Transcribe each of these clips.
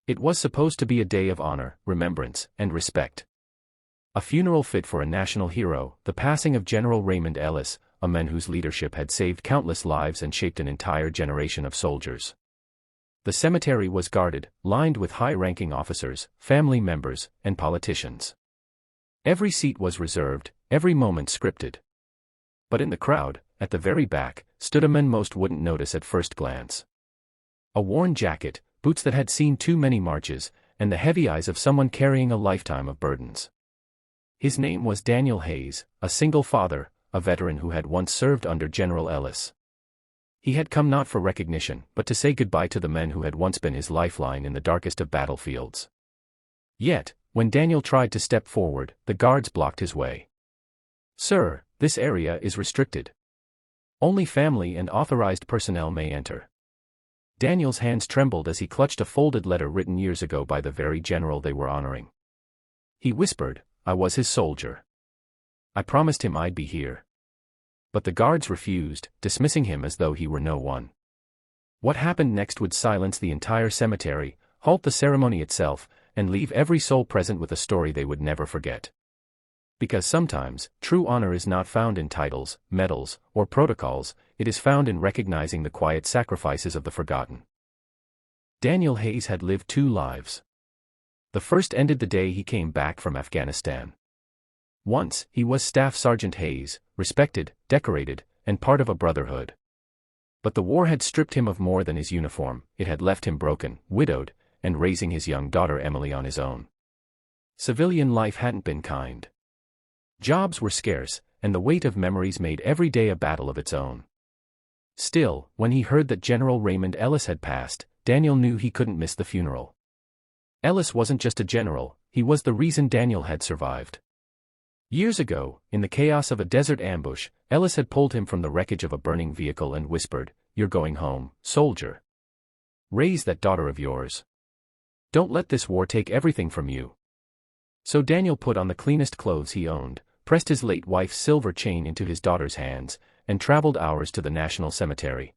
It was supposed to be a day of honor, remembrance, and respect. A funeral fit for a national hero, the passing of General Raymond Ellis, a man whose leadership had saved countless lives and shaped an entire generation of soldiers. The cemetery was guarded, lined with high-ranking officers, family members, and politicians. Every seat was reserved, every moment scripted. But in the crowd, at the very back, stood a man most wouldn't notice at first glance. A worn jacket, boots that had seen too many marches, and the heavy eyes of someone carrying a lifetime of burdens. His name was Daniel Hayes, a single father, a veteran who had once served under General Ellis. He had come not for recognition, but to say goodbye to the men who had once been his lifeline in the darkest of battlefields. Yet, when Daniel tried to step forward, the guards blocked his way. "Sir, this area is restricted. Only family and authorized personnel may enter." Daniel's hands trembled as he clutched a folded letter written years ago by the very general they were honoring. He whispered, "I was his soldier. I promised him I'd be here." But the guards refused, dismissing him as though he were no one. What happened next would silence the entire cemetery, halt the ceremony itself, and leave every soul present with a story they would never forget. Because sometimes, true honor is not found in titles, medals, or protocols, it is found in recognizing the quiet sacrifices of the forgotten. Daniel Hayes had lived two lives. The first ended the day he came back from Afghanistan. Once, he was Staff Sergeant Hayes, respected, decorated, and part of a brotherhood. But the war had stripped him of more than his uniform, it had left him broken, widowed, and raising his young daughter Emily on his own. Civilian life hadn't been kind. Jobs were scarce, and the weight of memories made every day a battle of its own. Still, when he heard that General Raymond Ellis had passed, Daniel knew he couldn't miss the funeral. Ellis wasn't just a general, he was the reason Daniel had survived. Years ago, in the chaos of a desert ambush, Ellis had pulled him from the wreckage of a burning vehicle and whispered, "You're going home, soldier. Raise that daughter of yours. Don't let this war take everything from you." So Daniel put on the cleanest clothes he owned, pressed his late wife's silver chain into his daughter's hands, and traveled hours to the national cemetery.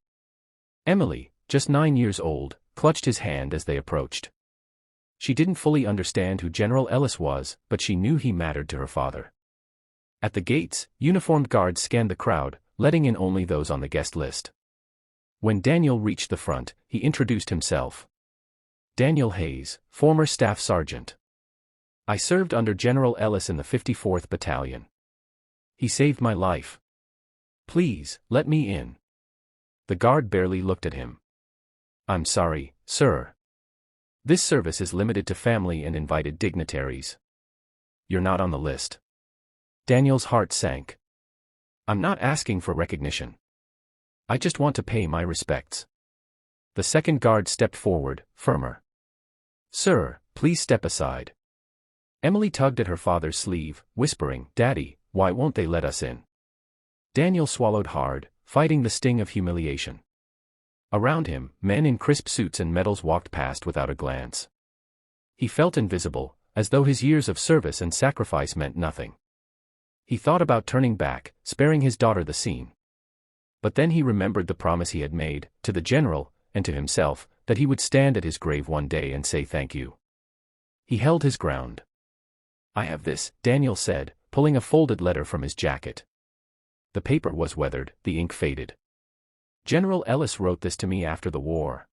Emily, just 9 years old, clutched his hand as they approached. She didn't fully understand who General Ellis was, but she knew he mattered to her father. At the gates, uniformed guards scanned the crowd, letting in only those on the guest list. When Daniel reached the front, he introduced himself. "Daniel Hayes, former Staff Sergeant. I served under General Ellis in the 54th Battalion. He saved my life. Please, let me in." The guard barely looked at him. "I'm sorry, sir. This service is limited to family and invited dignitaries. You're not on the list." Daniel's heart sank. "I'm not asking for recognition. I just want to pay my respects." The second guard stepped forward, firmer. "Sir, please step aside." Emily tugged at her father's sleeve, whispering, "Daddy, why won't they let us in?" Daniel swallowed hard, fighting the sting of humiliation. Around him, men in crisp suits and medals walked past without a glance. He felt invisible, as though his years of service and sacrifice meant nothing. He thought about turning back, sparing his daughter the scene. But then he remembered the promise he had made, to the general, and to himself, that he would stand at his grave one day and say thank you. He held his ground. "I have this," Daniel said, pulling a folded letter from his jacket. The paper was weathered, the ink faded. "General Ellis wrote this to me after the war.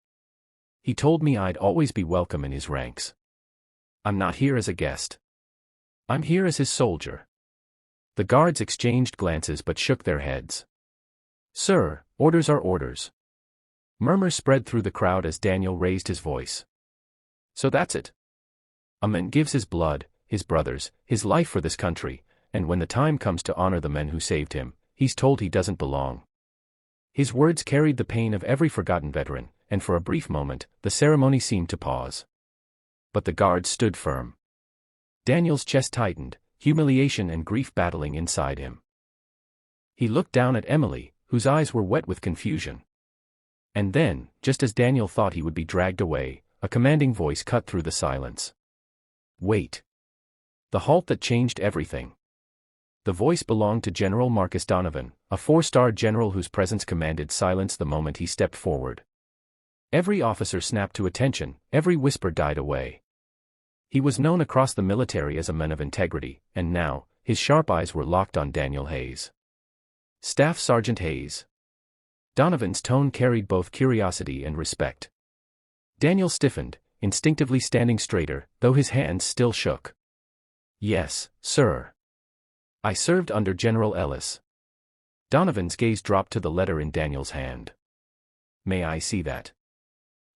He told me I'd always be welcome in his ranks. I'm not here as a guest. I'm here as his soldier." The guards exchanged glances but shook their heads. "Sir, orders are orders." Murmurs spread through the crowd as Daniel raised his voice. "So that's it. A man gives his blood, his brothers, his life for this country, and when the time comes to honor the men who saved him, he's told he doesn't belong." His words carried the pain of every forgotten veteran, and for a brief moment, the ceremony seemed to pause. But the guards stood firm. Daniel's chest tightened, humiliation and grief battling inside him. He looked down at Emily, whose eyes were wet with confusion. And then, just as Daniel thought he would be dragged away, a commanding voice cut through the silence. "Wait." The halt that changed everything. The voice belonged to General Marcus Donovan, a 4-star general whose presence commanded silence the moment he stepped forward. Every officer snapped to attention, every whisper died away. He was known across the military as a man of integrity, and now, his sharp eyes were locked on Daniel Hayes. Staff Sergeant Hayes. Donovan's tone carried both curiosity and respect. Daniel stiffened, instinctively standing straighter, though his hands still shook. Yes, sir. I served under General Ellis. Donovan's gaze dropped to the letter in Daniel's hand. May I see that?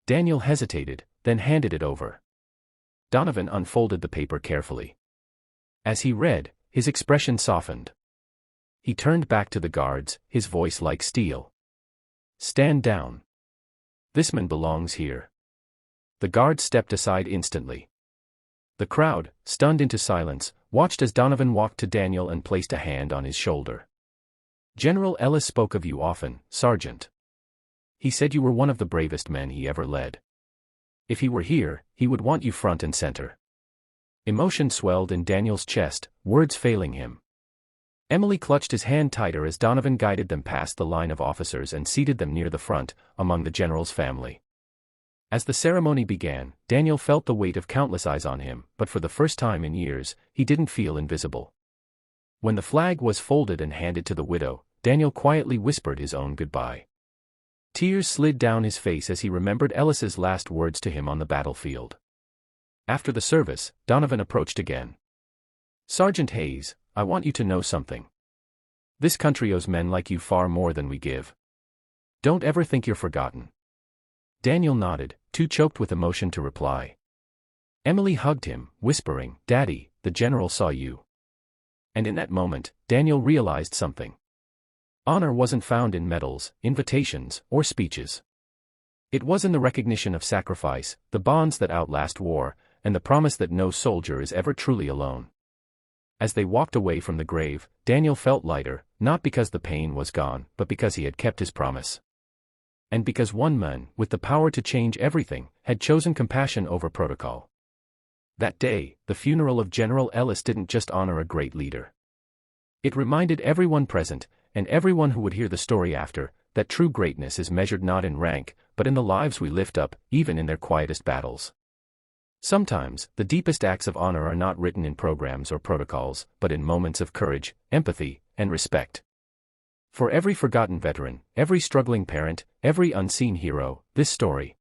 Daniel hesitated, then handed it over. Donovan unfolded the paper carefully. As he read, his expression softened. He turned back to the guards, his voice like steel. Stand down. This man belongs here. The guards stepped aside instantly. The crowd, stunned into silence, watched as Donovan walked to Daniel and placed a hand on his shoulder. General Ellis spoke of you often, Sergeant. He said you were one of the bravest men he ever led. If he were here, he would want you front and center. Emotion swelled in Daniel's chest, words failing him. Emily clutched his hand tighter as Donovan guided them past the line of officers and seated them near the front, among the general's family. As the ceremony began, Daniel felt the weight of countless eyes on him, but for the first time in years, he didn't feel invisible. When the flag was folded and handed to the widow, Daniel quietly whispered his own goodbye. Tears slid down his face as he remembered Ellis's last words to him on the battlefield. After the service, Donovan approached again. Sergeant Hayes, I want you to know something. This country owes men like you far more than we give. Don't ever think you're forgotten. Daniel nodded, too choked with emotion to reply. Emily hugged him, whispering, Daddy, the general saw you. And in that moment, Daniel realized something. Honor wasn't found in medals, invitations, or speeches. It was in the recognition of sacrifice, the bonds that outlast war, and the promise that no soldier is ever truly alone. As they walked away from the grave, Daniel felt lighter, not because the pain was gone, but because he had kept his promise. And because one man, with the power to change everything, had chosen compassion over protocol. That day, the funeral of General Ellis didn't just honor a great leader. It reminded everyone present, and everyone who would hear the story after, that true greatness is measured not in rank, but in the lives we lift up, even in their quietest battles. Sometimes, the deepest acts of honor are not written in programs or protocols, but in moments of courage, empathy, and respect. For every forgotten veteran, every struggling parent, every unseen hero, this story,